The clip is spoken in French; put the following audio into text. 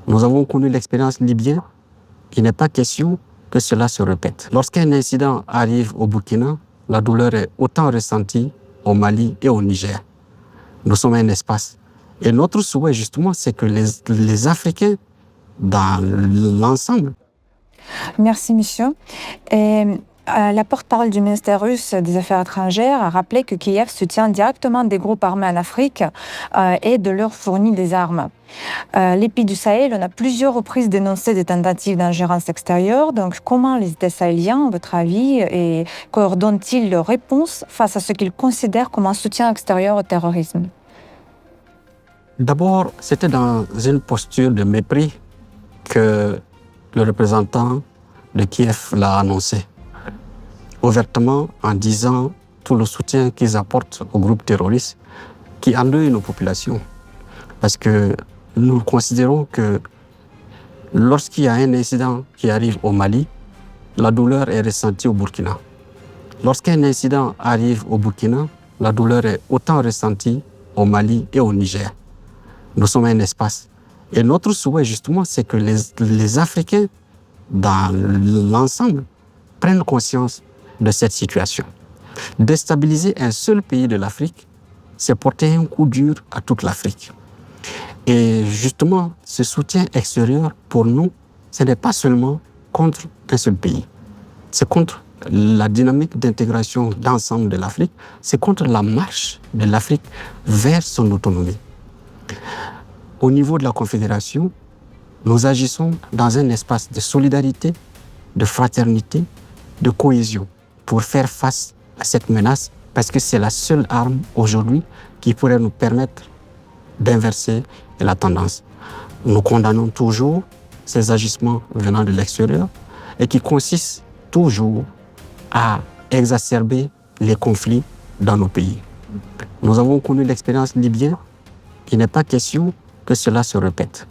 Nous avons connu l'expérience libyenne. Il n'est pas question que cela se répète. Lorsqu'un incident arrive au Burkina, la douleur est autant ressentie au Mali et au Niger. Nous sommes un espace. Et notre souhait, justement, c'est que les Africains, dans l'ensemble. Merci, monsieur. La porte-parole du ministère russe des Affaires étrangères a rappelé que Kiev soutient directement des groupes armés en Afrique et de leur fournit des armes. Les pays du Sahel, on a plusieurs reprises dénoncé des tentatives d'ingérence extérieure. Donc, comment les États sahéliens, à votre avis, et coordonnent-ils leurs réponses face à ce qu'ils considèrent comme un soutien extérieur au terrorisme? D'abord, c'était dans une posture de mépris que le représentant de Kiev l'a annoncé, ouvertement en disant tout le soutien qu'ils apportent aux groupes terroristes qui endeuillent nos populations. Parce que nous considérons que lorsqu'il y a un incident qui arrive au Mali, la douleur est ressentie au Burkina. Lorsqu'un incident arrive au Burkina, la douleur est autant ressentie au Mali et au Niger. Nous sommes un espace. Et notre souhait, justement, c'est que les Africains, dans l'ensemble, prennent conscience de cette situation. Déstabiliser un seul pays de l'Afrique, c'est porter un coup dur à toute l'Afrique. Et justement, ce soutien extérieur, pour nous, ce n'est pas seulement contre un seul pays. C'est contre la dynamique d'intégration d'ensemble de l'Afrique, c'est contre la marche de l'Afrique vers son autonomie. Au niveau de la Confédération, nous agissons dans un espace de solidarité, de fraternité, de cohésion pour faire face à cette menace parce que c'est la seule arme aujourd'hui qui pourrait nous permettre d'inverser la tendance. Nous condamnons toujours ces agissements venant de l'extérieur et qui consistent toujours à exacerber les conflits dans nos pays. Nous avons connu l'expérience libyenne. Il n'est pas question que cela se répète.